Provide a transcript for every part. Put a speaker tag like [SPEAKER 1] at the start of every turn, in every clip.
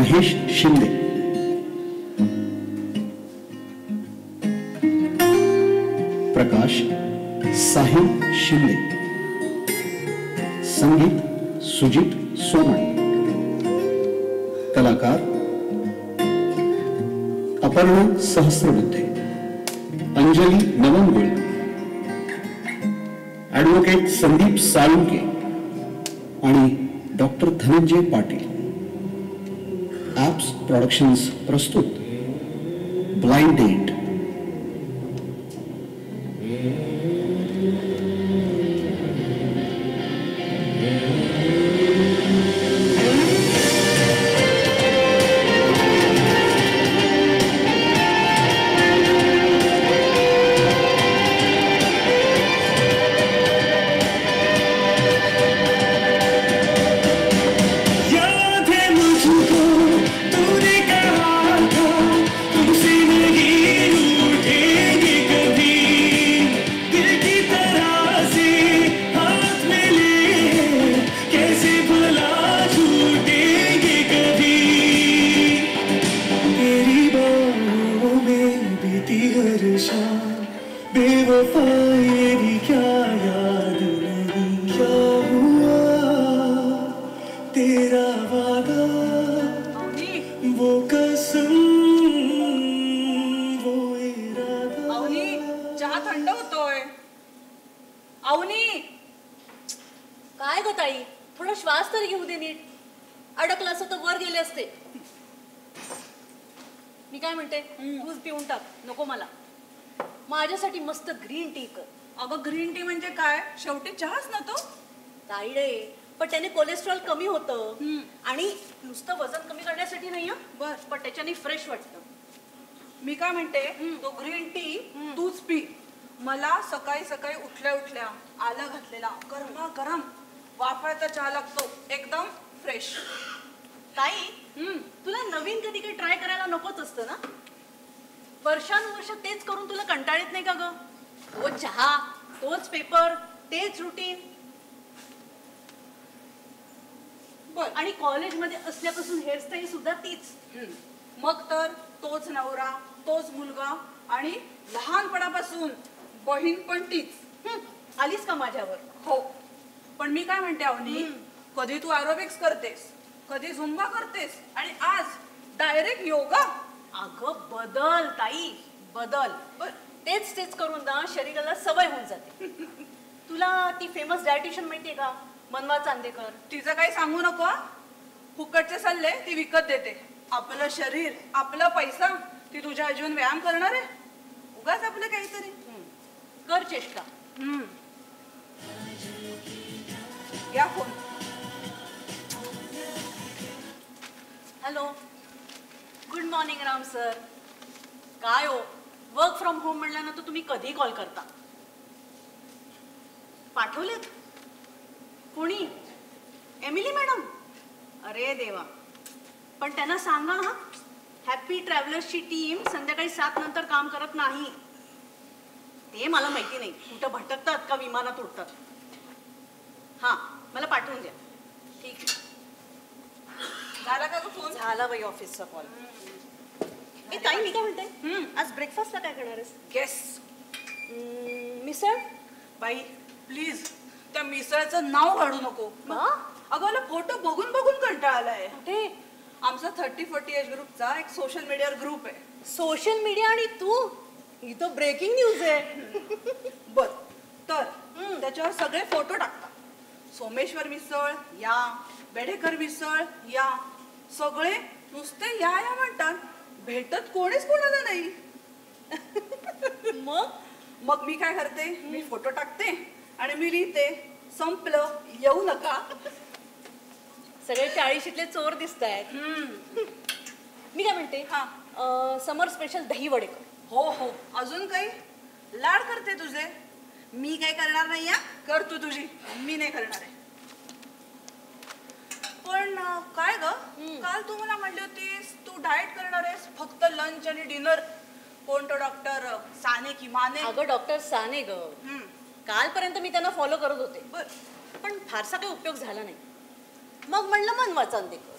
[SPEAKER 1] महेश शिंदे, प्रकाश साहिल शिंदे, संगीत सुजित सोमण, कलाकार अपर्णा सहस्रबुद्धे, अंजली नवंगुळे, ॲडव्होकेट संदीप साळुंके आणि doctor Dhananjay Patil. Apps productions प्रस्तुत ब्लाइंड डेट.
[SPEAKER 2] काय ग ताई, थोडा श्वास तरी घेऊ दे नीट. अडकला असं तर वर गेले असते. मी काय म्हणते, तूच पिऊन टाक, नको मला. माझ्यासाठी मस्त ग्रीन टी कर.
[SPEAKER 3] अगं ग्रीन टी म्हणजे काय, शेवटी चहाच ना तो.
[SPEAKER 2] ताई रे, पण त्याने कोलेस्ट्रॉल कमी होतं आणि नुसतं वजन कमी करण्यासाठी नाही.
[SPEAKER 3] बस,
[SPEAKER 2] पण त्याच्याने फ्रेश वाटतं.
[SPEAKER 3] मी काय म्हणते, तो ग्रीन टी तूच पी. मला सकाळी सकाळी उठल्या उठल्या आलं घातलेला गरमागरम वाफायचा चहा लागतो, एकदम फ्रेश.
[SPEAKER 2] ताई, तुला नवीन कधी काही ट्राय करायला नकोच असतं ना. वर्षानुवर्ष तेच करून तुला कंटाळत नाही का ग? तोच चहा, तोच पेपर, तेच रुटीन. आणि कॉलेजमध्ये असल्यापासून हेअरस्टाईल सुद्धा तीच.
[SPEAKER 3] मग तर तोच नवरा, तोच मुलगा आणि लहानपणापासून बहीण पण तीच.
[SPEAKER 2] आलीस का माझ्यावर?
[SPEAKER 3] हो, पण मी काय म्हणते अवनी, कधी तू एरोबिक्स करतेस, कधी झुंबा करतेस आणि आज डायरेक्ट योगा.
[SPEAKER 2] अगं बदल ताई, बदल. तेच तेच करून ना शरीराला सवय होऊन जाते. तुला ती फेमस डायटिशियन माहितीये का, मनवा चांदेकर?
[SPEAKER 3] तिचं काही सांगू नको. फुकटचे सल्ले ती विकत देते. आपलं शरीर, आपला पैसा, ती तुझ्या आजीवन व्यायाम करणार आहे. उगाच आपलं काहीतरी
[SPEAKER 2] कर चेष्टा.
[SPEAKER 3] या phone.
[SPEAKER 2] Hello, good morning Ram sir. काय हो, वर्क फ्रॉम होम म्हणल्यानंतर तुम्ही कधी कॉल करता? पाठवलेत कोणी? Emily madam? अरे देवा. पण त्यांना सांगा हा, हॅपी ट्रॅव्हलर्सची टीम संध्याकाळी 7 नंतर काम करत नाही. ते मला माहिती नाही कुठं भटकतात का विमानात उडतात. हा, मला पाठवून द्या. ठीक आहे.
[SPEAKER 3] झाला का फोन?
[SPEAKER 2] झाला बाई ऑफिसचा कॉल. ताई, मी काय म्हणते, आज ब्रेकफास्टला काय करणार आहेस?
[SPEAKER 3] गेस.
[SPEAKER 2] मिसळ?
[SPEAKER 3] बाई प्लीज त्या मिसळचं नाव काढू नको. अगं मला फोटो बघून बघून कंटाळा आलाय.
[SPEAKER 2] कुठे?
[SPEAKER 3] आमचा 30-40 एज ग्रुपचा एक सोशल मीडियावर ग्रुप आहे.
[SPEAKER 2] सोशल मीडिया आणि तू? ही तर ब्रेकिंग न्यूज आहे.
[SPEAKER 3] बर, तर त्याच्यावर सगळे फोटो टाकतात. सोमेश्वर मिसळ या, बेडेकर मिसळ या, सगळे नुसते या या म्हणतात. भेटत कोणीच कोणाला नाही. मग मी काय करते, मी फोटो टाकते आणि मी लिहिते, संपलं, येऊ नका.
[SPEAKER 2] सगळे 40शीतले चोर दिसत आहेत. मी काय म्हणते, समर स्पेशल दही वडे कर.
[SPEAKER 3] हो हो, अजून काही? लाड करते तुझे. मी काय करणार नाही. या कर तू तुझी, मी नाही करणार आहे. पण काय ग, काल तू मला म्हणली होतीस तू डाएट करणार आहेस, फक्त लंच आणि डिनर. कोणतं डॉक्टर साने की माने?
[SPEAKER 2] अगं डॉक्टर साने ग. कालपर्यंत मी त्यांना फॉलो करत होते, पण फारसा काही उपयोग झाला नाही. मग म्हणलं मनवा चांदेकर.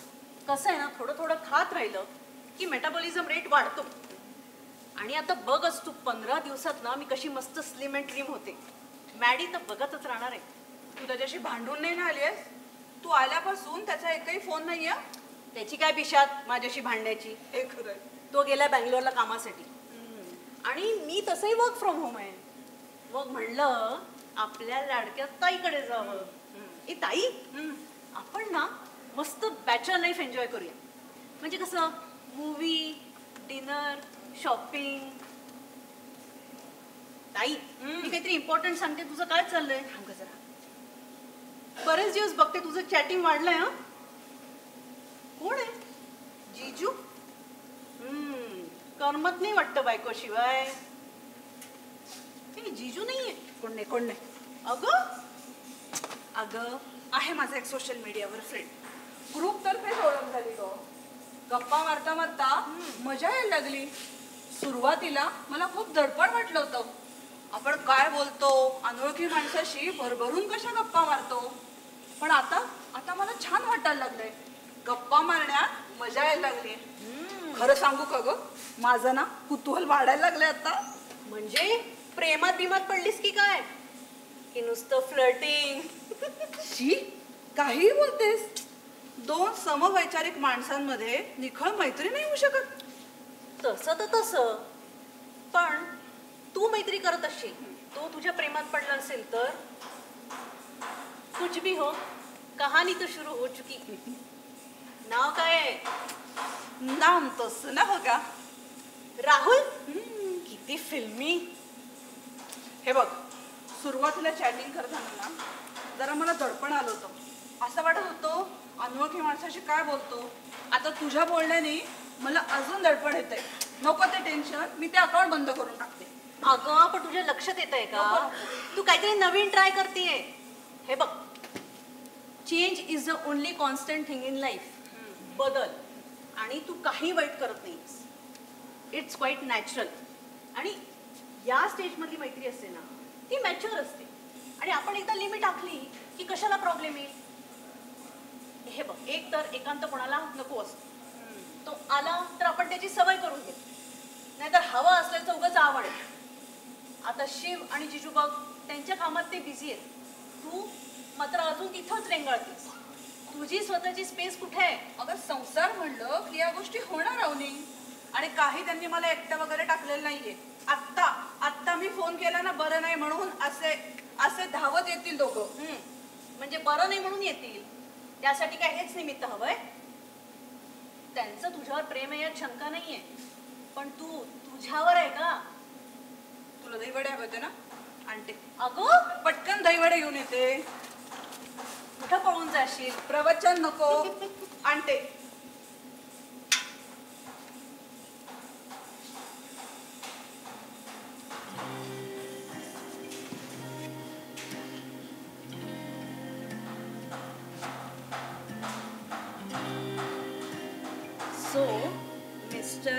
[SPEAKER 2] कसं आहे ना, थोडं थोडं खात राहिलं की मेटाबॉलिझम रेट वाढतो. आणि आता बघच तू 15 दिवसात ना मी कशी मस्त स्लिम अँड ट्रिम होते. मॅडी तर बघतच राहणार आहे.
[SPEAKER 3] तू त्याच्याशी भांडून नाही ना आलीस? तू आल्यापासून त्याचा एकही फोन नाहीये.
[SPEAKER 2] त्याची काय पिशात माझ्याशी भांडण्याची.
[SPEAKER 3] हे खरंय.
[SPEAKER 2] तो गेला बँगलोरला कामासाठी आणि मी तसंही वर्क फ्रॉम होम आहे. मग म्हणलं आपल्या लाडक्या ताईकडे जावं. ए ताई, आपण ना मस्त बॅचलर लाईफ एन्जॉय करूया. म्हणजे कसं, मूवी, डिनर, शॉपिंग. ताई, मी काहीतरी इम्पॉर्टंट सांगते. तुझं काय चाललंय?
[SPEAKER 3] थांब जरा.
[SPEAKER 2] बरेच दिवस बघते तुझं चॅटिंग वाढलंय. हा, कोण आहे?
[SPEAKER 3] जीजू?
[SPEAKER 2] करमत नाही वाटतं बायको शिवाय. जीजू नाहीये.
[SPEAKER 3] कोण नाही, कोण नाही. अगं आहे माझा एक सोशल मीडियावर फ्रेंड. ग्रुप तर्फे ओळख झाली गो. गप्पा मारता मारता मजा यायला लागली. सुरुवातीला मला खूप दडपण वाटलं होतं. आपण काय बोलतो, अनोळखी माणसाशी भरभरून कशा गप्पा मारतो. पण आता मला छान वाटायला लागलंय. गप्पा मारण्यात मजा यायला लागली. खरं सांगू का ग, माझं ना कुतूहल वाढायला लागलंय आता.
[SPEAKER 2] म्हणजे प्रेमात बिमात पडलीस की काय, की नुसतं फ्लर्टिंग?
[SPEAKER 3] शी, काहीही बोलतेस. दोन समवैचारिक माणसांमध्ये निखळ मैत्री नाही होऊ शकत.
[SPEAKER 2] तसं तर तसं, पण तू मैत्री करत असशील, तो तुझ्या प्रेमात पडला असेल तर कुछ भी हो, कहाणी तो शुरू हो चुकी. नाव काय आहे?
[SPEAKER 3] नाम तसं ना बघा,
[SPEAKER 2] राहुल. किती फिल्मी.
[SPEAKER 3] हे बघ, सुरुवातीला चॅटिंग करताना ना जरा मला दडपण आलं होतं. असं वाटत होतं अनोळखी माणसाशी काय बोलतो. आता तुझ्या बोलण्याने मला अजून दडपण येतंय. नको ते टेन्शन, मी ते अकाउंट बंद करून टाकते.
[SPEAKER 2] अगं, पण तुझ्या लक्षात येत आहे का, तू काहीतरी नवीन ट्राय करतेय. हे बघ, change is the only constant thing in life. बदल. आणि तू काही वाईट करत नाहीस. It's quite natural. आणि या स्टेजमधली मैत्री असते ना, ती मॅच्युअर असते. आणि आपण एकदा लिमिट आखली की कशाला प्रॉब्लेम येईल. हे बघ, एक तर एकांत कोणाला नको असतो. तो आला तर आपण त्याची सवय करून घेतो, नाहीतर हवा असल्याचं उगाच आवड आहे. आता शिव आणि जिजू बघ, त्यांच्या कामात ते बिझी आहेत. तू मात्र अजून तिथंच रेंगाळतेस. तुझी स्वतःची स्पेस कुठे आहे?
[SPEAKER 3] अगं, संसार म्हणलं की या गोष्टी होणार राहुनी. आणि काही त्यांनी मला एकटं वगैरे टाकलेलं नाहीये. आत्ता मी फोन केला ना बरं नाही म्हणून, असे धावत येतील दोघं.
[SPEAKER 2] म्हणजे बरं नाही म्हणून येतील, त्यासाठी काय हेच निमित्त हवंय? त्यांचं तुझ्यावर प्रेम आहे यात शंका नाहीये, पण तू तुझ्यावर आहे का?
[SPEAKER 3] तुला दहीवडे हवे होते ना, आणते.
[SPEAKER 2] अगं,
[SPEAKER 3] पटकन दहीवडे घेऊन येते.
[SPEAKER 2] कुठं पळून जाशील?
[SPEAKER 3] प्रवचन नको, आणते.
[SPEAKER 2] So, Mr.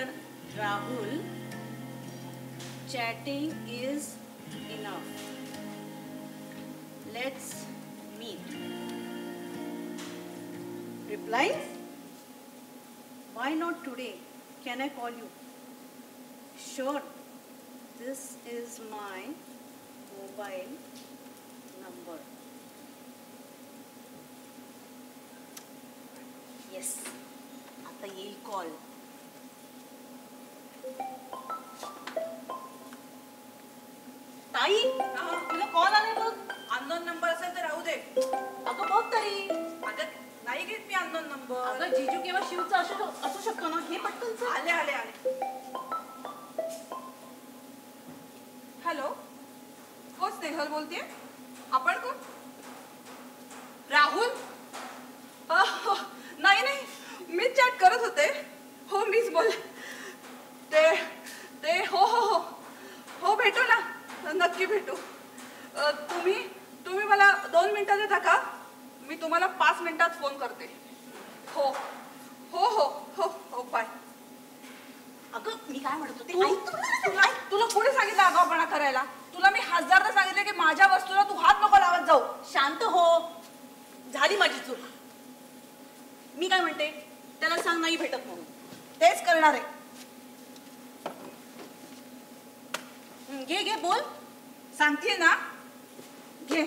[SPEAKER 2] Rahul, chatting is enough. Let's meet. Replies? Why not today? Can I call you? Sure. This is my mobile number. Yes. आता येईल कॉल. ताई, तुला कॉल आले बघ.
[SPEAKER 3] अननोन नंबर असेल तर राहू दे.
[SPEAKER 2] अगं बघ तरी.
[SPEAKER 3] अगं, नाही घेत मी अननोन नंबर.
[SPEAKER 2] अगं, जीजू किंवा शिवचा असू शकतो ना. हे पटकन चल.
[SPEAKER 3] आले. हॅलो, हो स्नेहल बोलतेय. आपण कोण? राहुल? नाही, मीच चॅट करत होते. हो, मीच बोल. ते हो भेटू ना, नक्की भेटू. तुम्ही मला 2 मिनिटात देता का? मी तुम्हाला 5 मिनिटात फोन करते. हो, बाय.
[SPEAKER 2] अगं, मी काय म्हणत होते,
[SPEAKER 3] तुला कोणी सांगितलं आगाऊपणा करायला? तुला मी 1000दा सांगितले की माझ्या वस्तूला तू हात नको लावत जाऊ.
[SPEAKER 2] शांत हो. झाली माझी चूक. मी काय म्हणते, त्याला सांग नाही भेटत म्हणून.
[SPEAKER 3] तेच करणार आहे.
[SPEAKER 2] घे घे बोल.
[SPEAKER 3] सांगते ना, घे.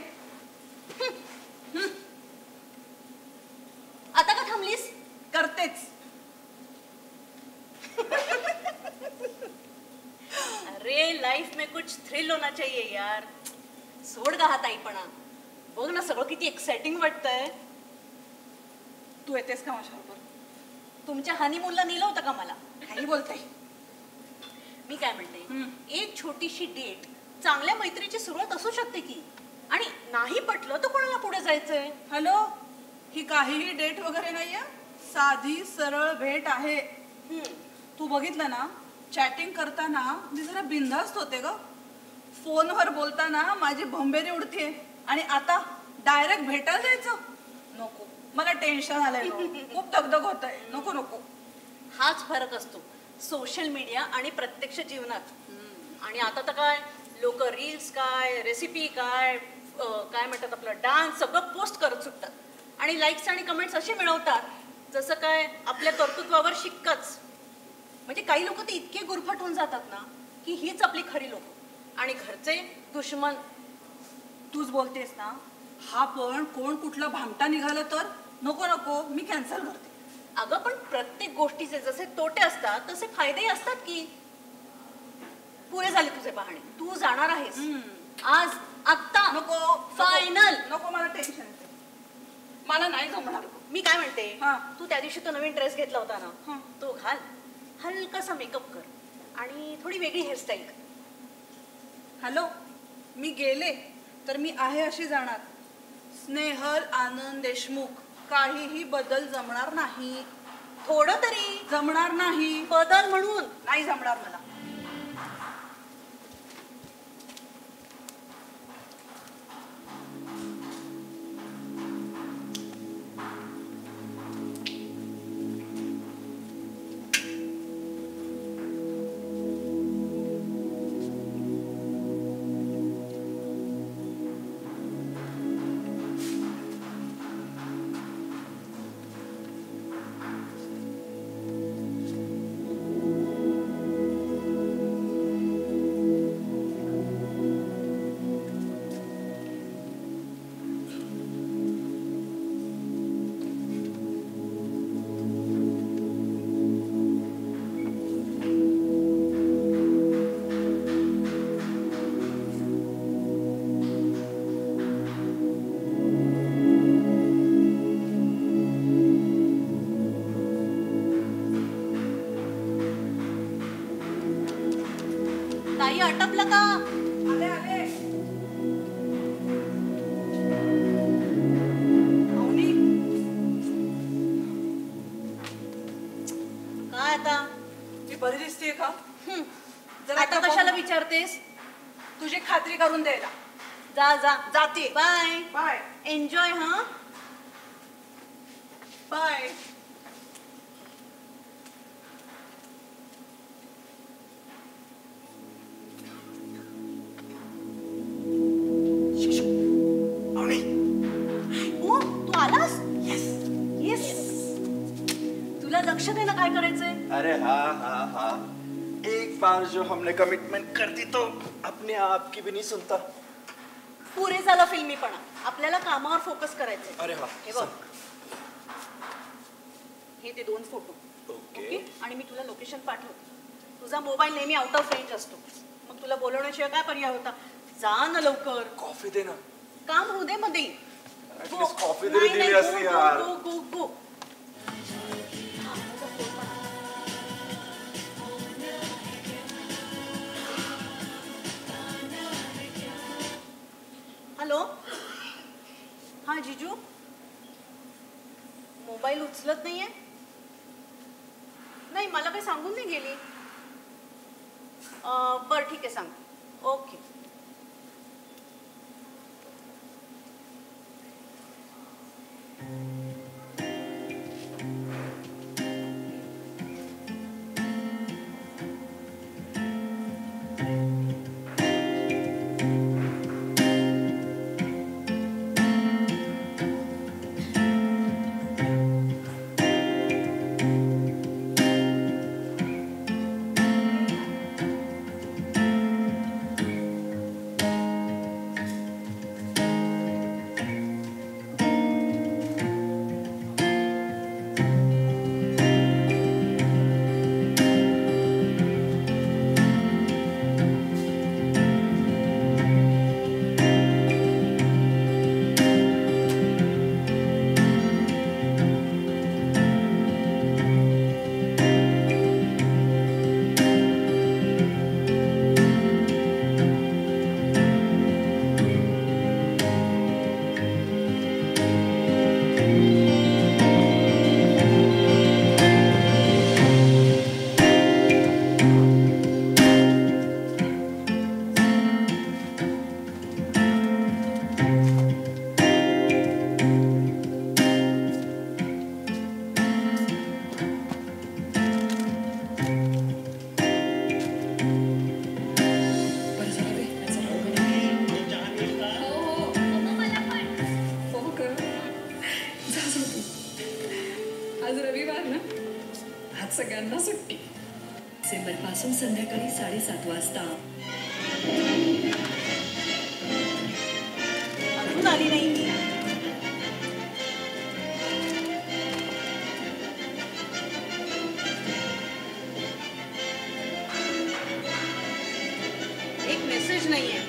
[SPEAKER 2] आता का थांबलीस?
[SPEAKER 3] करतेच.
[SPEAKER 2] अरे लाइफ में कुछ थ्रिल होना चाहिए यार. सोड का हा ताईपणा. बघ ना सगळं किती एक्साइटिंग वाटतंय.
[SPEAKER 3] तू येतेस का माझ्याबरोबर?
[SPEAKER 2] तुमच्या हनीमूनला नेलं होतं का मला?
[SPEAKER 3] काही बोलते.
[SPEAKER 2] मी काय म्हणते, एक छोटीशी डेट चांगल्या मैत्रीची सुरुवात असू शकते की. आणि नाही पटलं तर कोणाला पुढे जायचंय?
[SPEAKER 3] हॅलो, ही काहीही डेट वगैरे नाहीये, साधी सरळ भेट आहे. तू बघितलं ना, चॅटिंग करताना मी जरा बिनधास्त होते ग. फोनवर बोलताना माझी भंबेरी उडतीये आणि आता डायरेक्ट भेटायला जायचं. नको, मला टेन्शन आलंय. खूप दगदग होत आहे. नको नको.
[SPEAKER 2] हाच फरक असतो सोशल मीडिया आणि प्रत्यक्ष जीवनात. आणि आता तर काय लोक रील्स काय, रेसिपी काय, काय म्हणतात आपलं डान्स सगळं पोस्ट करत सुटतात. आणि लाईक्स आणि कमेंट्स असे मिळवतात जसं काय आपल्या कर्तृत्वावर शिक्काच. म्हणजे काही लोक तर इतके गुरफट होऊन जातात ना की हीच आपली खरी लोक. आणि घरचे दुश्मन.
[SPEAKER 3] तूच बोलतेस ना, हा पण कोण कुठला भामटा निघाला तर नको नको, मी कॅन्सल करते.
[SPEAKER 2] अगं पण प्रत्येक गोष्टीचे जसे तोटे असतात तसे फायदेही असतात की. पुरे झाले तुझे पाहणे. तू जाणार आहेस आज, आत्ता.
[SPEAKER 3] नको
[SPEAKER 2] फायनल.
[SPEAKER 3] नको, मला टेन्शन येते. मला नाही जमणार.
[SPEAKER 2] मी काय म्हणते,
[SPEAKER 3] हा.
[SPEAKER 2] तू त्या दिवशी तो नवीन ड्रेस घेतला होता
[SPEAKER 3] हा.
[SPEAKER 2] ना, तो घाल. हलकासा मेकअप कर आणि थोडी वेगळी हेअरस्टाईल कर.
[SPEAKER 3] हॅलो, मी गेले तर मी आहे अशी जाणार. स्नेहल आनंद देशमुख. काहीही बदल जमणार नाही.
[SPEAKER 2] थोडं तरी
[SPEAKER 3] जमणार नाही.
[SPEAKER 2] बदल म्हणून.
[SPEAKER 3] नाही जमणार मला.
[SPEAKER 2] ताई आटपलं का?
[SPEAKER 3] आले आले. अवनी,
[SPEAKER 2] काय आता?
[SPEAKER 3] मी बरी दिसतेय का? जरा
[SPEAKER 2] आता
[SPEAKER 3] आता
[SPEAKER 2] कशाला
[SPEAKER 3] बघ.
[SPEAKER 2] विचारतेस?
[SPEAKER 3] तुझी खात्री करून द्यायला.
[SPEAKER 2] जा जा.
[SPEAKER 3] जाते.
[SPEAKER 2] बाय.
[SPEAKER 3] Bye
[SPEAKER 2] enjoy. हा
[SPEAKER 3] बाय.
[SPEAKER 2] ओ तू आलास? Yes yes. तुला लक्ष दे ना काय करायचंय.
[SPEAKER 4] अरे हाँ हाँ हाँ, एक बार जो हमने कमिटमेंट कर दी तो अपने आप की भी नहीं सुनता.
[SPEAKER 2] पुरे झाला फिल्मीपणा. आपल्याला कामावर फोकस करायचंय.
[SPEAKER 4] अरे वा.
[SPEAKER 2] हे बघ, हे ते 2 फोटो.
[SPEAKER 4] ओके.
[SPEAKER 2] आणि मी तुला लोकेशन पाठवते. तुझा मोबाईल नेहमी आउट ऑफ रेंज असतो. मग तुला बोलवण्याशिवाय काय पर्याय होता. जा ना लवकर.
[SPEAKER 4] कॉफी दे ना.
[SPEAKER 2] काम होऊ दे मध्ये.
[SPEAKER 4] Atleast coffee तरी दिली असती यार.
[SPEAKER 2] गो गो गो. हॅलो. हा जिजू. मोबाईल उचलत नाहीये. नाही मला काही सांगून नाही गेली. बरं ठीक आहे सांग. ओके.
[SPEAKER 5] तुझाच होतो. आज रविवार ना, आज सगळ्यांना सुट्टी. डिसेंबर पासून संध्याकाळी 7:30 वाजता.
[SPEAKER 2] अजून आली नाही ती. एक मेसेज नाहीये.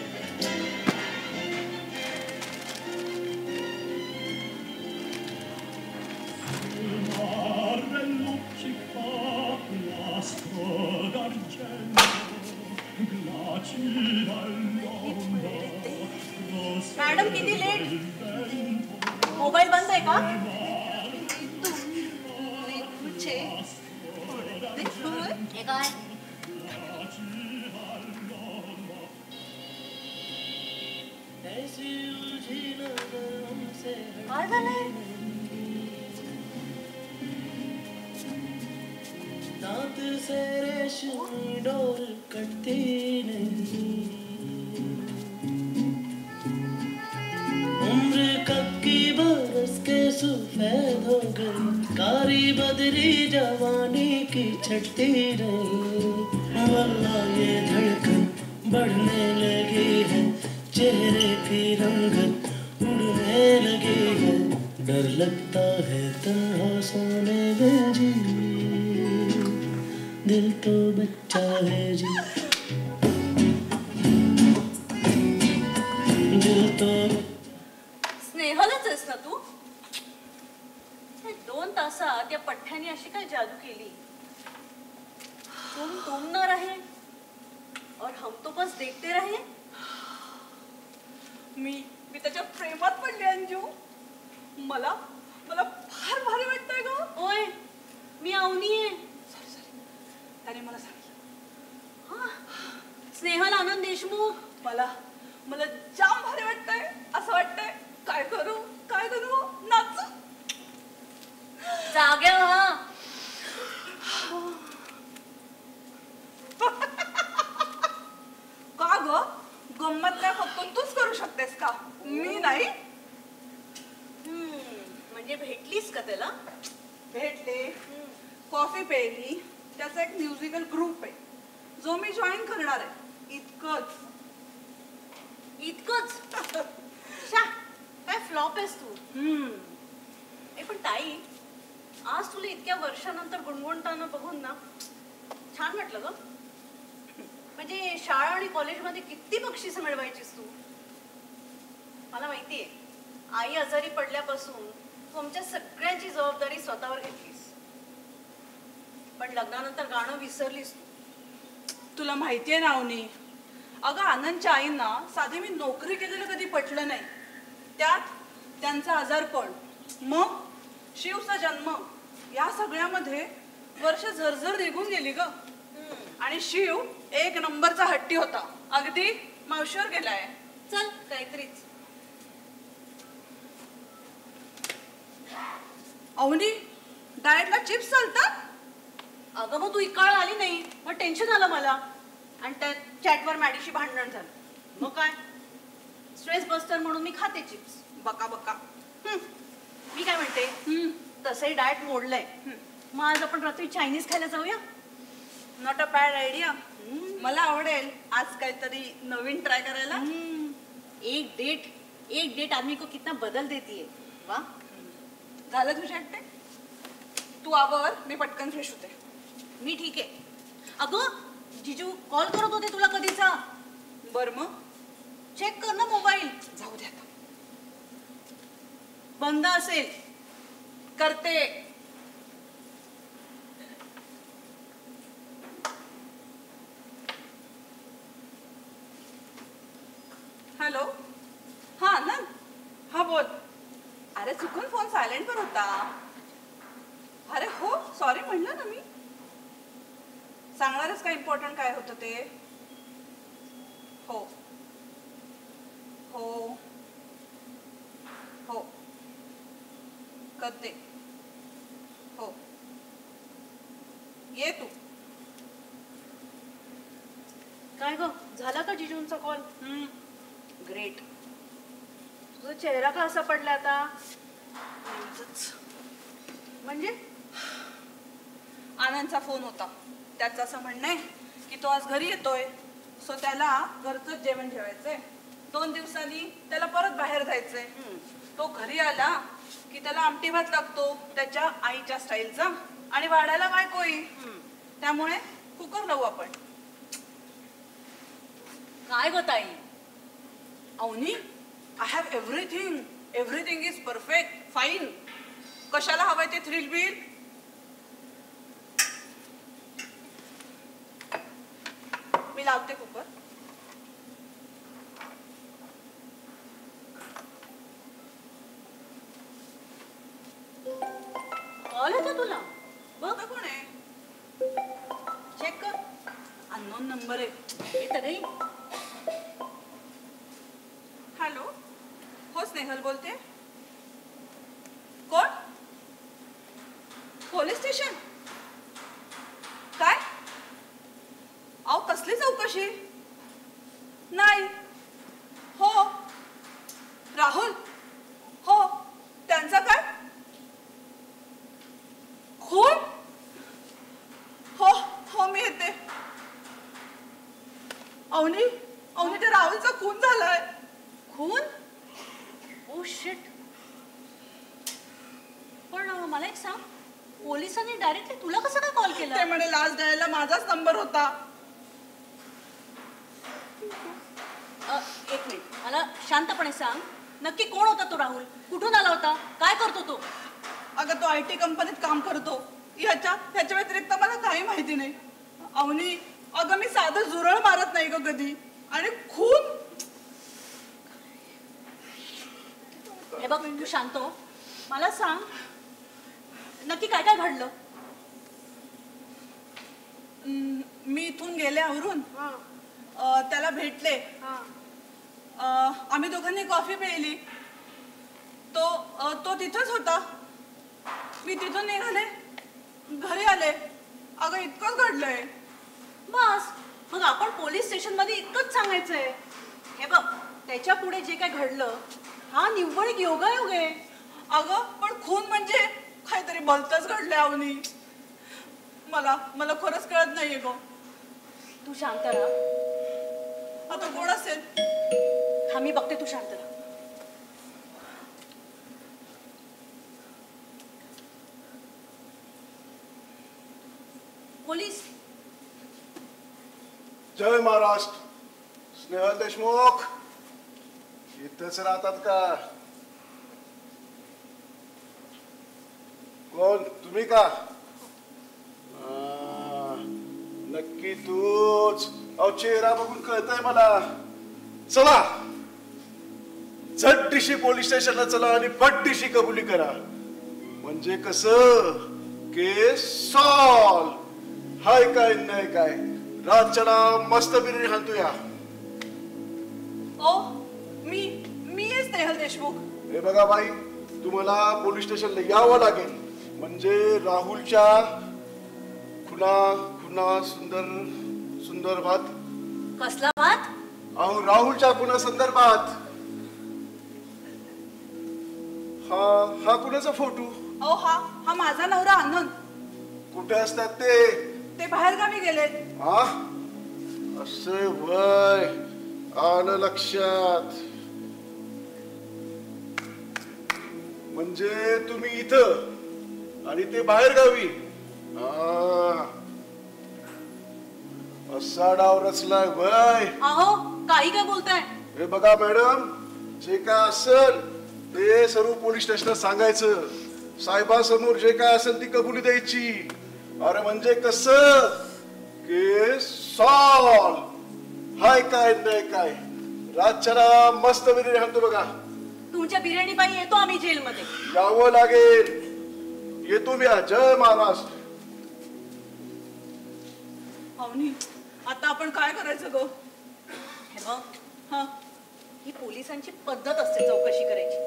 [SPEAKER 2] मॅडम किती लेट? मोबाईल बंद आहे का? हे काय? काय झालंय?
[SPEAKER 6] दांत से रेशमी डोर कटती नहीं, उम्र कब की बरस के सफेद हो गई, कारी बदरी जवानी की छटती रही. वल्लाह ये धड़कन बढ़ने लगी है, चेहरे की रंगत उड़ने लगी है. डर लगता है तन्हा सोने में जी, दिल तो बच्चा है जी, दिल तो.
[SPEAKER 2] स्नेहलच आहेस ना तू? हे 2 तासात या पठ्ठ्याने अशी काय जादू केली? तुम न रहे और हम तो बस देखते रहे.
[SPEAKER 3] मी त्याच्या प्रेमात पडले अंजू. मला मला फार भारी वाटतंय ग.
[SPEAKER 2] ओय, मी अवनी आहे.
[SPEAKER 3] त्याने मला सांगितलं.
[SPEAKER 2] हा, स्नेहल आनंद देशमुख.
[SPEAKER 3] मला मला जाम भारी वाटतंय. असं वाटतंय काय करू नाचू.
[SPEAKER 2] जाग्या हा.
[SPEAKER 3] का ग? गंमत काय फक्त तूच करू शकतेस का? मी नाही.
[SPEAKER 2] म्हणजे भेटलीस का त्याला?
[SPEAKER 3] भेटले, कॉफी प्यायली. त्याचा एक म्युझिकल ग्रुप आहे जो मी जॉईन करणार आहे. इतकंच.
[SPEAKER 2] काय फ्लॉप आहेस तू. पण ताई, आज तुला इतक्या वर्षानंतर गुणगुणताना बघून ना छान वाटलं ग. म्हणजे शाळा आणि कॉलेजमध्ये किती बक्षीस मिळवायचीस तू. मला माहितीये, आई आजारी पडल्यापासून तू आमच्या सगळ्यांची जबाबदारी स्वतःवर घेतलीस. पण लग्नानंतर गाणं विसरलीस तू.
[SPEAKER 3] तुला माहितीये ना अवनी, अगं आनंदच्या आईंना साधे मी नोकरी केलेलं कधी पटलं नाही. त्यात त्यांचा आजारपण, मग शिवचा जन्म, या सगळ्यामध्ये वर्ष झरझर निघून गेली ग. आणि शिव एक नंबरचा हट्टी होता. अगदी मावशीवर गेलाय.
[SPEAKER 2] चल काहीतरीच.
[SPEAKER 3] अवनी, डाएटला चिप्स चालतात?
[SPEAKER 2] अगं मग तू इकाळ आली नाही, मग टेन्शन आलं मला. आणि त्या चॅटवर मॅडीशी भांडण झालं. मग काय, स्ट्रेस बस्टर म्हणून मी खाते चिप्स.
[SPEAKER 3] बका बका.
[SPEAKER 2] मी काय म्हणते, तसंही डाएट मोडलंय. मग आज आपण रात्री चायनीज खायला जाऊया.
[SPEAKER 3] Not a bad idea. मला आवडेल आज काहीतरी नवीन ट्राय करायला.
[SPEAKER 2] एक डेट आदमी को कितना बदल देती है. वा,
[SPEAKER 3] झालं तुझ्या एकटे? तू आवर, मी पटकन फ्रेश होते.
[SPEAKER 2] मी ठीक आहे. अगं जिजू कॉल करत होते तुला कधीचा.
[SPEAKER 3] बर मग
[SPEAKER 2] चेक कर ना मोबाईल.
[SPEAKER 3] जाऊ दे आता.
[SPEAKER 2] बंद असेल.
[SPEAKER 3] करते. हॅलो. हा ना. हा बोल. अरे चुकून फोन सायलेंट वर होता. अरे हो, सॉरी म्हणलं ना मी. सांगणारच काय इम्पॉर्टंट काय होतं ते. हो हो हो करते. हो ये तू.
[SPEAKER 2] काय ग, झाला का जिजूंचा कॉल? ग्रेट. तुझा चेहरा का असा पडला आता? म्हणजे
[SPEAKER 3] आनंदचा फोन होता. त्याचं असं म्हणणं आहे की तो आज घरी येतोय, सो त्याला घरचंच जेवण ठेवायचंय. 2 दिवसांनी त्याला परत बाहेर जायचंय. तो घरी आला की त्याला आमटी भात लागतो त्याच्या आईच्या स्टाईलचा, आणि वाढायला बायको येईल. त्यामुळे कुकर लावू आपण.
[SPEAKER 2] काय ग ताई?
[SPEAKER 3] Avani, I have everything. Everything is perfect, fine. कशाला हवंय ते थ्रिल बिल? मी लावते कुकर.
[SPEAKER 2] कॉल येतो तुला? बघ
[SPEAKER 3] आता कोण आहे?
[SPEAKER 2] चेक कर.
[SPEAKER 3] अननोन नंबर आहे.
[SPEAKER 2] हे तर नाही.
[SPEAKER 3] हॅलो, हो स्नेहल बोलते. कोण? Police station? काय? अहो कसली चौकशी? नाही. हो राहुल, हो त्यांचा काय खून? हो हो मी येते. अवनी, अवनी त्या राहुलचा खून झालाय.
[SPEAKER 2] खून? Oh shit. पण मला एक सांग, पोलिसांनी डायरेक्टली तुला कसं काय कॉल केला?
[SPEAKER 3] ते म्हणे लास्ट द्यायला माझाच नंबर होता.
[SPEAKER 2] एक मिनिट, मला शांतपणे सांग, नक्की कोण होता तो राहुल? कुठून आला होता? काय करतो तो?
[SPEAKER 3] अगं तो IT कंपनीत काम करतो. ह्याच्या व्यतिरिक्त मला काही माहिती नाही. अवनी, अगं मी साधं झुरळ मारत नाही ग कधी. आणि खून?
[SPEAKER 2] हे बघ तू शांत हो. मला सांग नक्की काय काय घडलं?
[SPEAKER 3] मी इथून गेले आवरून. त्याला भेटले. आम्ही दोघांनी कॉफी प्यायली. तो तिथंच होता. मी तिथून निघाले, घरी आले. अगं इतकंच घडलंय.
[SPEAKER 2] बस मग आपण पोलीस स्टेशन मध्ये इतकंच सांगायचंय. हे बघ त्याच्या पुढे जे काय घडलं हा निव्वळ एक योगायोग आहे.
[SPEAKER 3] अगं पण खून म्हणजे काहीतरी भलतंच घडलंय अवनी. मला खरंच कळत नाहीये ग.
[SPEAKER 2] तू शांत राहा.
[SPEAKER 3] आता कोण असेल?
[SPEAKER 2] हा मी बघते, तू शांत राहा. पोलीस.
[SPEAKER 7] जय महाराष्ट्र. स्नेहल देशमुख इथंच राहतात का? कोण तुम्ही का? नक्की तूच. अहो चेहरा बघून कळतंय मला. चला झटदिशी पोलीस स्टेशनला चला आणि फटदिशी कबुली करा. म्हणजे कसं केस सॉल्व. हाय काय नाही काय, रातच्याला मस्त बिर्याणी घालतो या.
[SPEAKER 3] ओ मी स्नेहल देशमुख.
[SPEAKER 7] हे बघा बाई, तुम्हाला पोलीस स्टेशनला यावं लागेल. म्हणजे राहुलच्या खुना सुंदर भात.
[SPEAKER 2] कसला भात?
[SPEAKER 7] अहो राहुलच्या खुना संदर्भात. हा कुणाचा फोटो?
[SPEAKER 3] अहो हा माझा नवरा आनंद.
[SPEAKER 7] कुठे असतात ते?
[SPEAKER 3] ते बाहेर गावी गेलेत.
[SPEAKER 7] असे वय आलं लक्षात. म्हणजे तुम्ही इथं आणि ते बाहेर गावी. असा डाव रचलाय वय.
[SPEAKER 2] अहो काही काय बोलताय?
[SPEAKER 7] हे बघा मॅडम, जे काय असेल ते सर्व पोलीस स्टेशनात सांगायचं. साहेबांसमोर जे काय असेल ती कबुली द्यायची. अरे म्हणजे कसं केस सॉल्व. हाय काय नाही काय, रातच्याला मस्त बिर्याणी घालतो बघा.
[SPEAKER 2] तुमच्या बिर्याणी पायी येतो आम्ही जेलमध्ये.
[SPEAKER 7] यावं लागेल. येतो मी. जय महाराष्ट्र.
[SPEAKER 3] अवनी, आता आपण काय करायचं गो?
[SPEAKER 2] हे बघ, ही पोलिसांची पद्धत असते चौकशी करायची.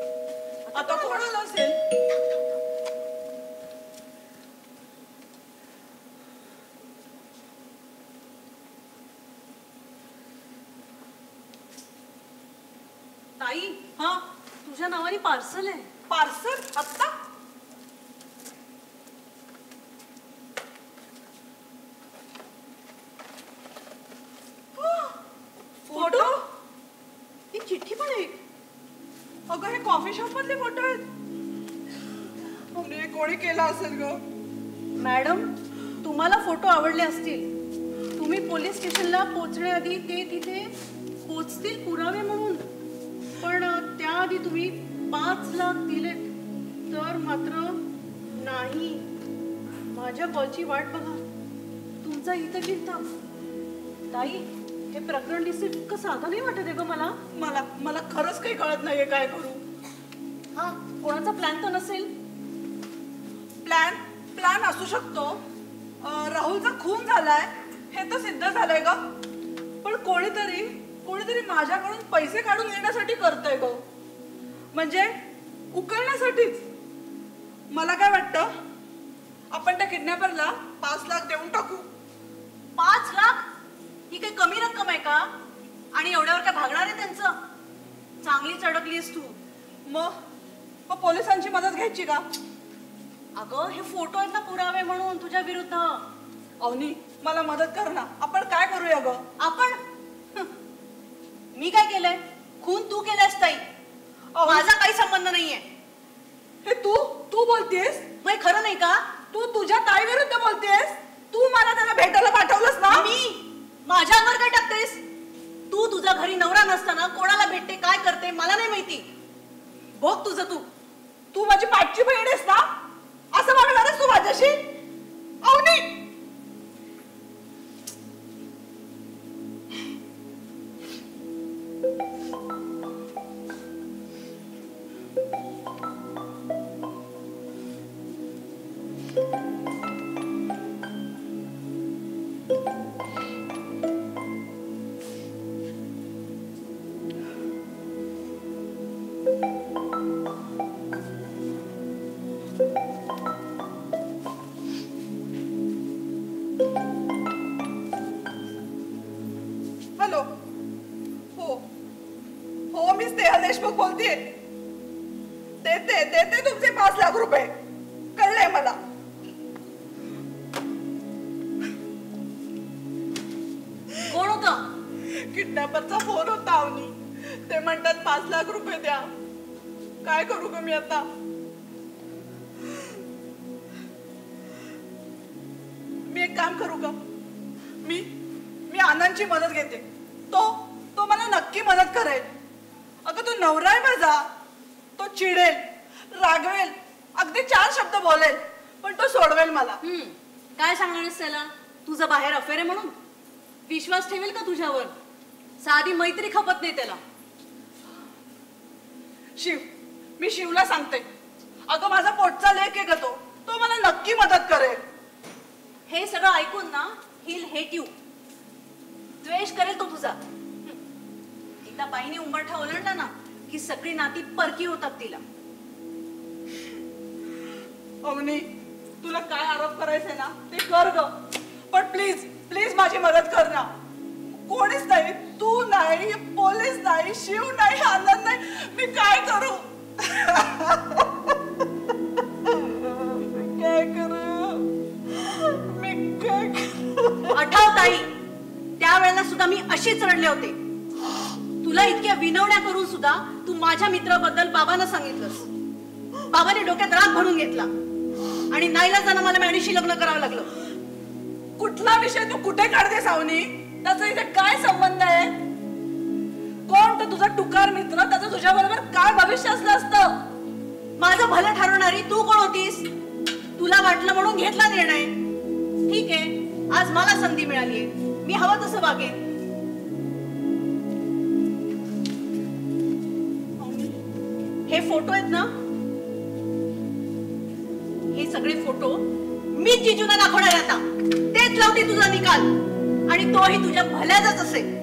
[SPEAKER 3] आता कोण आलं असेल?
[SPEAKER 2] ताई, तुझ्या नावाने पार्सल आहे.
[SPEAKER 3] पार्सल? आत्ता? कोणी केला असेल ग?
[SPEAKER 2] मॅडम, तुम्हाला फोटो आवडले असतील. तुम्ही पोलीस स्टेशनला पोहोचण्याआधी ते तिथे पोचतील पुरावे म्हणून, पण त्याआधी तुम्ही 5 लाख दिलेत तर मात्र नाही. माझ्या कॉलची वाट बघा. तुमचा इथं चिंता. ताई, हे प्रकरण दिसते इतकं साधं नाही वाटत आहे ग मला.
[SPEAKER 3] मला खरंच काही कळत नाहीये काय करू.
[SPEAKER 2] हा, कोणाचा प्लॅन तर नसेल?
[SPEAKER 3] प्लॅन असू शकतो. राहुलचा खून झालाय हे तर सिद्ध झालंय ग. पण कोणीतरी माझ्याकडून पैसे काढून घेण्यासाठी करतंय ग. म्हणजे उकळण्यासाठीच. मला काय वाटतं, आपण त्या किडनॅपरला 5 लाख देऊन टाकू.
[SPEAKER 2] 5 लाख? ही काही कमी रक्कम आहे का? आणि एवढ्यावर काय भागणार आहे त्यांचं? चांगलीच अडकलीस तू.
[SPEAKER 3] मग पोलिसांची मदत घ्यायची का?
[SPEAKER 2] अगं, हे फोटो आहेत ना पुरावे म्हणून तुझ्या विरुद्ध.
[SPEAKER 3] अवनी, मला मदत कर ना. आपण काय करूया ग?
[SPEAKER 2] आपण? मी काय केलंय? खून तू केलायस ताई. माझा काही संबंध नाहीये.
[SPEAKER 3] हे तू बोलतेस?
[SPEAKER 2] मग खरं नाही का?
[SPEAKER 3] तू तुझ्या ताई विरुद्ध बोलतेस? तू मला त्याला भेटायला पाठवलंस ना?
[SPEAKER 2] मी माझ्यावर काय टाकतेस? तू तुझा घरी नवरा नसताना कोणाला भेटते, काय करते मला नाही माहिती. बघ तुझं
[SPEAKER 3] तू माझी पाठची बहीण आहेस ना? असं वागणारच तू माझ्याशी? अवनी, हॅलो. हो मी स्नेहा देशमुख बोलतेय. देते तुमचे 5 लाख रुपये. कळलंय मला.
[SPEAKER 2] कोण होता?
[SPEAKER 3] किडनॅपरचा फोन होता अवनी. ते म्हणतात 5 लाख रुपये द्या. काय करू ग मी आता? मी एक काम करू का? मी आनंदची मदत घेते. तो मला नक्की मदत करेल. अगं, तो नवरा आहे माझा. तो चिडेल, रागवेल, अगदी 4 शब्द बोलेल, पण तो सोडवेल मला.
[SPEAKER 2] काय सांगणारस त्याला? तुझं बाहेर अफेअर आहे म्हणून? विश्वास ठेवेल का तुझ्यावर? साधी मैत्री खपत नाही त्याला.
[SPEAKER 3] मी शिवला सांगते. अगं, माझा पोटचा लेक आहे ग तो मला नक्की मदत करेल.
[SPEAKER 2] हे सगळं ऐकून ना, he'll hate you. द्वेष करेल तो तुझा. एकदा बाईने उंबरठा ओलांडला ना की सगळी नाती परकी होतात तिला.
[SPEAKER 3] अवनी, तुला काय आरोप करायचे ना ते कर ग. पण प्लीज माझी मदत कर ना. कोणीच नाही, तू नाही, पोलीस नाही, शिव नाही, आनंद नाही. मी काय करू?
[SPEAKER 2] आठव ताई, त्यावेळेला सुद्धा मी अशीच रडले होते. तुला इतक्या विनवण्या करून सुद्धा तू माझ्या मित्राबद्दल बाबांना सांगितलंस. बाबाने डोक्यात राग भरून घेतला आणि नाईलाजानं मला मॅडीशी लग्न करावं लागलं.
[SPEAKER 3] कुठला विषय तू कुठे काढतेस अवनी? त्याचा इथे काय संबंध आहे? कोण तर तुझा टुकार मित्र, त्याचं तुझ्या बरोबर काय भविष्य असलं असतं?
[SPEAKER 2] माझं भलं ठरवणारी तू कोण होतीस? तुला वाटलं म्हणून घेतला निर्णय. ठीक आहे, आज मला संधी मिळालीये, मी हवं तसं वागेन. हे फोटो आहेत ना, हे सगळे फोटो मी जिजूला दाखवणार आता. तेच लावते तुझा निकाल, आणि तोही तुझ्या भल्याचाच असेल.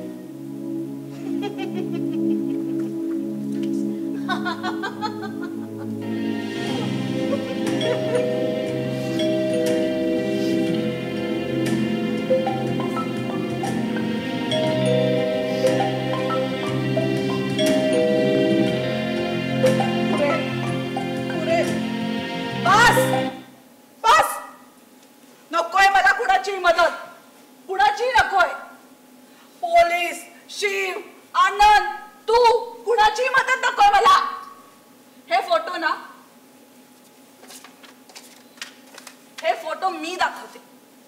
[SPEAKER 3] फोटो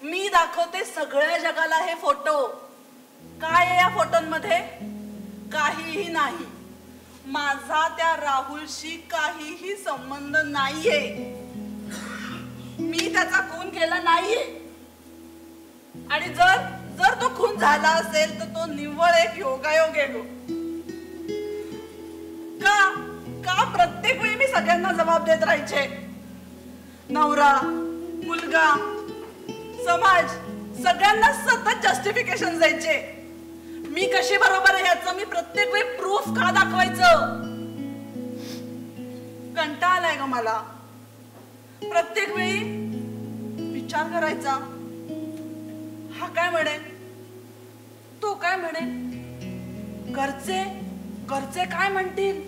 [SPEAKER 3] मी दाखवते सगळ्या जगाला हे फोटो. काय आहे या फोटोंमध्ये? काहीही नाही. माझा त्या राहुलशी काहीही संबंध नाहीये. मी त्याचा खून केला नाहीये. आणि जर तो खून झाला असेल तर तो निव्वळ एक योगायोग आहे. का प्रत्येक वेळी मी सगळ्यांना जबाब देत राहायचे? नवरा, मुलगा, समाज, सगळ्यांना सतत जस्टिफिकेशन द्यायचे. मी कशी बरोबर आहे याचं मी प्रत्येक वेळी प्रूफ का दाखवायचं? कंटाळा आलाय ग मला. प्रत्येक वेळी विचार करायचा, हा काय म्हणेल, तो काय म्हणेल, घरचे काय म्हणतील.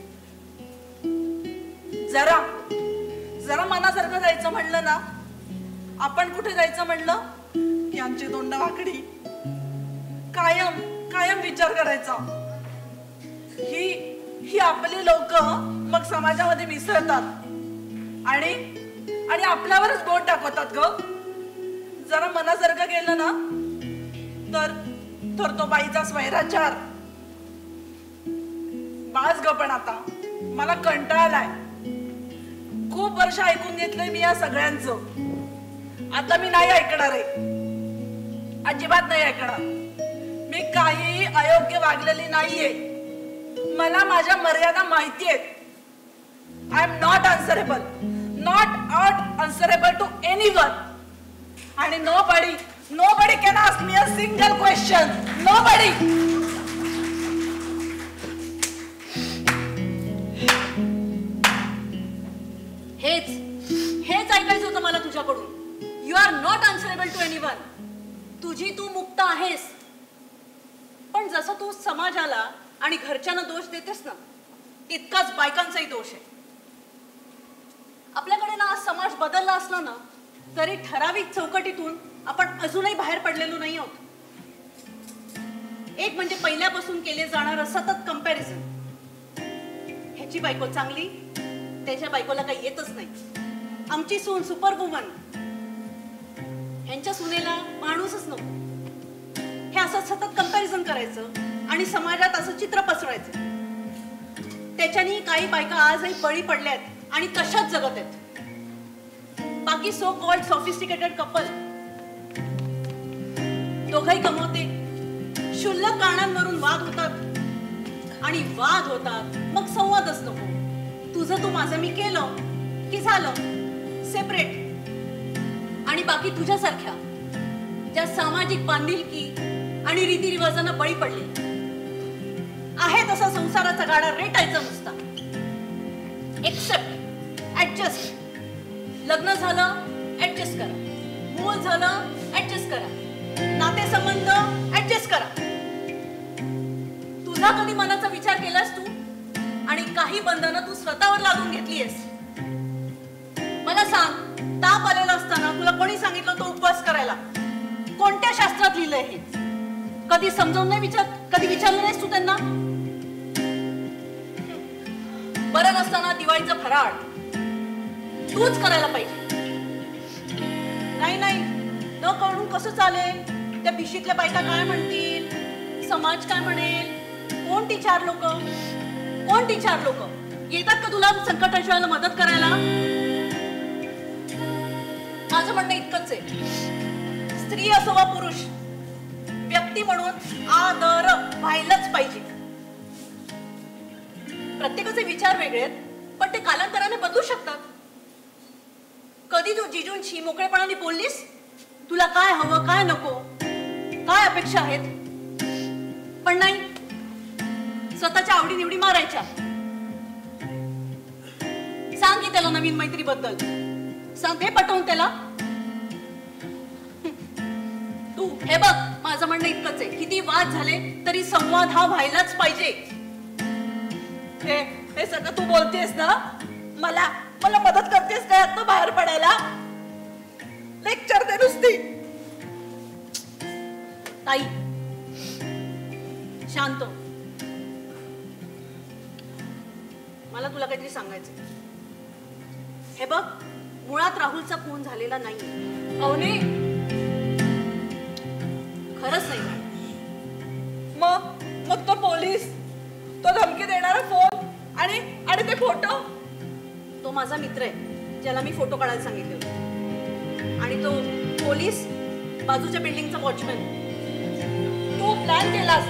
[SPEAKER 3] जरा मनासारखं जायचं म्हणलं ना, आपण कुठे जायचं म्हणलं की आमची तोंड वाकडी. कायम विचार करायचा. ही आपली लोक मग समाजामध्ये मिसळतात आणि आपल्यावरच बोट दाखवतात ग. जरा मनासारखं गेलं ना तर तो बाईचा स्वैराचार. बास ग, पण आता मला कंटाळा आलाय. खूप वर्ष ऐकून घेतलंय मी या सगळ्यांचं. आता मी नाही ऐकणार आहे, अजिबात नाही ऐकणार. मी काहीही अयोग्य वागलेली नाहीये. मला माझ्या मर्यादा माहिती आहेत. I am not answerable to anyone. आणि nobody can ask me a single question. Nobody.
[SPEAKER 2] हेच ऐकायचं होतं मला तुझ्याकडून. You are not answerable to anyone. तुझी तू मुक्त आहेस. पण जसं तू समाजाला आणि घरच्यांना दोष देतेस ना, तितकाच बायकांचाही दोष आहे. आपल्याकडे ना आज समाज बदलला असला ना तरी ठराविक चौकटीतून आपण अजूनही बाहेर पडलेलो नाही आहोत. एक म्हणजे पहिल्यापासून केले जाणारं सतत कंपॅरिझन. ह्याची बायको चांगली, त्याच्या बायकोला काही येतच नाही. आमची सून सुपर वुमन, ह्यांच्या सुनेला माणूसच नको. हे असं सतत कंपॅरिझन करायचं आणि समाजात असं चित्र पसरवायचं. त्याच्यानी काही बायका आजही बळी पडल्यात आणि तशाच जगत आहेत. बाकी सो कॉल्ड सॉफिस्टिकेटेड कपल दोघंही कमवते, क्षुल्लक कारणांवरून वाद होतात आणि वाद होतात मग संवादच नको. तुझं तू माझं मी केलं की झालं सेपरेट. आणि बाकी तुझ्यासारख्या ज्या सामाजिक बांधिलकी आणि रीतिरिवाजांना बळी पडले आहे तसा संसाराचा गाडा रेटायचा नुसता. Accept, adjust. लग्न झालं ऍडजस्ट करा, मूल झालं ऍडजस्ट करा, नातेसंबंध ऍडजस्ट करा. तुझा कधी मनाचा विचार केलास तू? आणि काही बंधनं तू स्वतःवर लादून घेतलीयस. मला सांग, ताप आलेला असताना तुला कोणी सांगितलं तो उपवास करायला? कोणत्या शास्त्रात लिहिलंय हे? कधी समजावून नाही कधी विचारलं नाहीस तू त्यांना? बरं नसताना दिवाळीचं फराळ तूच करायला पाहिजे. नाही न कळून कसं चालेल? त्या बिशीतल्या बायका काय म्हणतील, समाज काय म्हणेल, कोण ती चार लोक येतात का तुला संकटाच्या वेळेला मदत करायला? माझं म्हणणं इतकंच आहे, स्त्री असो वा पुरुष, व्यक्ती म्हणून आदर व्हायलाच पाहिजे. प्रत्येकाचे विचार वेगळे आहेत, पण ते कालांतराने बदलू शकतात. कधी तू जिजूंशी मोकळेपणाने बोललीस? तुला काय हवं, काय नको, काय अपेक्षा आहेत? पण नाही, स्वतःच्या आवडीनिवडी मारायच्या. सांग की त्याला नवीन मैत्रीबद्दल, सांग हे पटवून त्याला. तू हे बघ, माझं म्हणणं इतकंच आहे, किती वाद झाले तरी संवाद हा व्हायलाच पाहिजे.
[SPEAKER 3] हे सगळं तू बोलतेस ना, मला मदत करतेस का यातनं बाहेर पडायला? लेक्चर दे नुसती.
[SPEAKER 2] ताई शांत, मला तुला काहीतरी सांगायचं. हे बघ, मुळात राहुलचा फोन झालेला नाही.
[SPEAKER 3] अवनी,
[SPEAKER 2] खरंच नाही मॅडम.
[SPEAKER 3] मग तो पोलीस, तो धमकी देणारा फोन आणि आणि ते फोटो.
[SPEAKER 2] तो माझा मित्र आहे ज्याला मी फोटो काढायला सांगितले होते. आणि तो पोलीस बाजूच्या बिल्डिंगचा वॉचमॅन.
[SPEAKER 3] तू प्लॅन केलास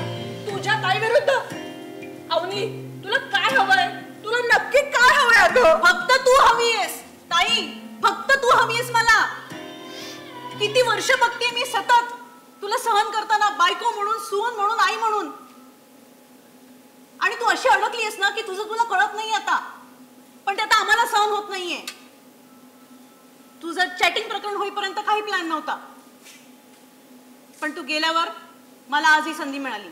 [SPEAKER 3] तुझ्या ताई विरुद्ध. अवनी, तुला काय हवंय? तुला नक्की काय हवंय? अगं
[SPEAKER 2] फक्त तू हवी आहेस ताई, फक्त तू हवी आहेस मला. किती वर्ष बघते मी सतत तुला सहन करताना, बायको म्हणून, सून म्हणून, आई म्हणून. आणि तू अशी अडकली आहेस ना की तुझं तुला कळत नाही आता. पण ते आता आम्हाला सहन होत नाहीये. तुझं चॅटिंग प्रकरण होईपर्यंत काही प्लॅन नव्हता, पण तू गेल्यावर मला आज ही संधी मिळाली.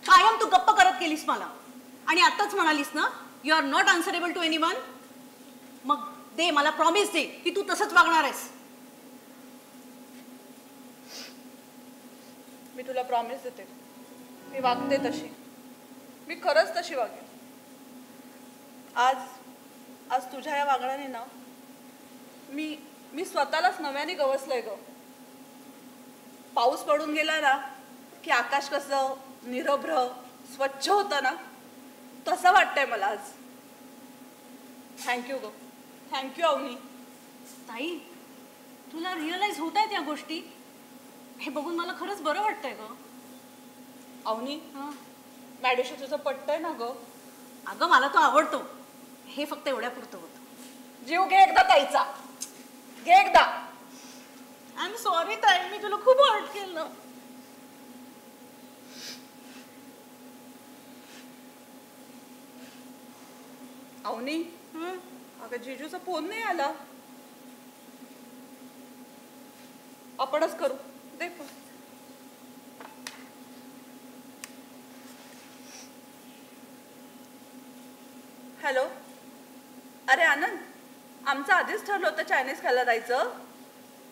[SPEAKER 2] कायम तू गप्प करत केलीस मला आणि आताच म्हणालीस ना you are not answerable to anyone. मग दे मला प्रॉमिस दे की तू तसंच वागणार आहेस.
[SPEAKER 3] मी तुला प्रॉमिस देते, मी वागते तशी. मी खरंच तशी वागेन. आज तुझ्या या वागण्याने ना मी स्वतःलाच नव्याने गवसलंय ग. पाऊस पडून गेला ना की आकाश कसं निरभ्र स्वच्छ होतं ना, तसं वाटतंय मला आज. थँक्यू ग, थँक्यू अवनी.
[SPEAKER 2] ताई, तुला रिअलाइज होत आहेत या गोष्टी? हे बघून मला खरंच बरं वाटतंय ग.
[SPEAKER 3] अवनी, मॅडीशी तुझं पटतंय ना ग?
[SPEAKER 2] अगं मला तो आवडतो, हे फक्त एवढ्या पुरतं होतं.
[SPEAKER 3] जीव घे एकदा ताईचा, घे एकदा.
[SPEAKER 2] आय एम सॉरी ताई, मी तुला खूप हर्ट केलं.
[SPEAKER 3] अवनी, अगं जिजूचा फोन नाही आला. आपणच करू दे फोन. हॅलो. अरे आनंद, आमचं आधीच ठरलं होतं चायनीज खायला जायचं.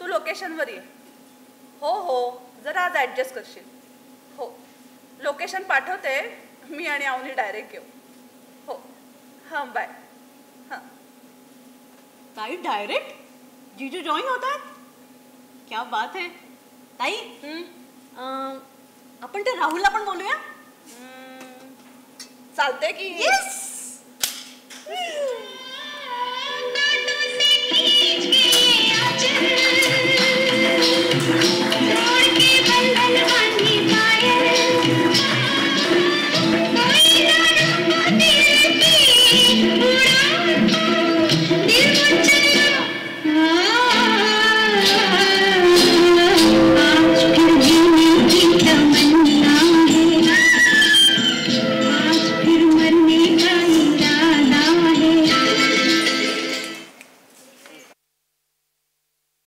[SPEAKER 3] तू लोकेशनवर ये. हो, जरा आज ॲडजस्ट करशील. हो, लोकेशन पाठवते मी आणि अवनी डायरेक्ट येऊ. हो, हां बाय. हां
[SPEAKER 2] ताई डायरेक्ट जीजू जॉईन होत आहेत? क्या बात है ताई. आपण ते राहुलला पण बोलूया.
[SPEAKER 3] चालते की?
[SPEAKER 2] येस.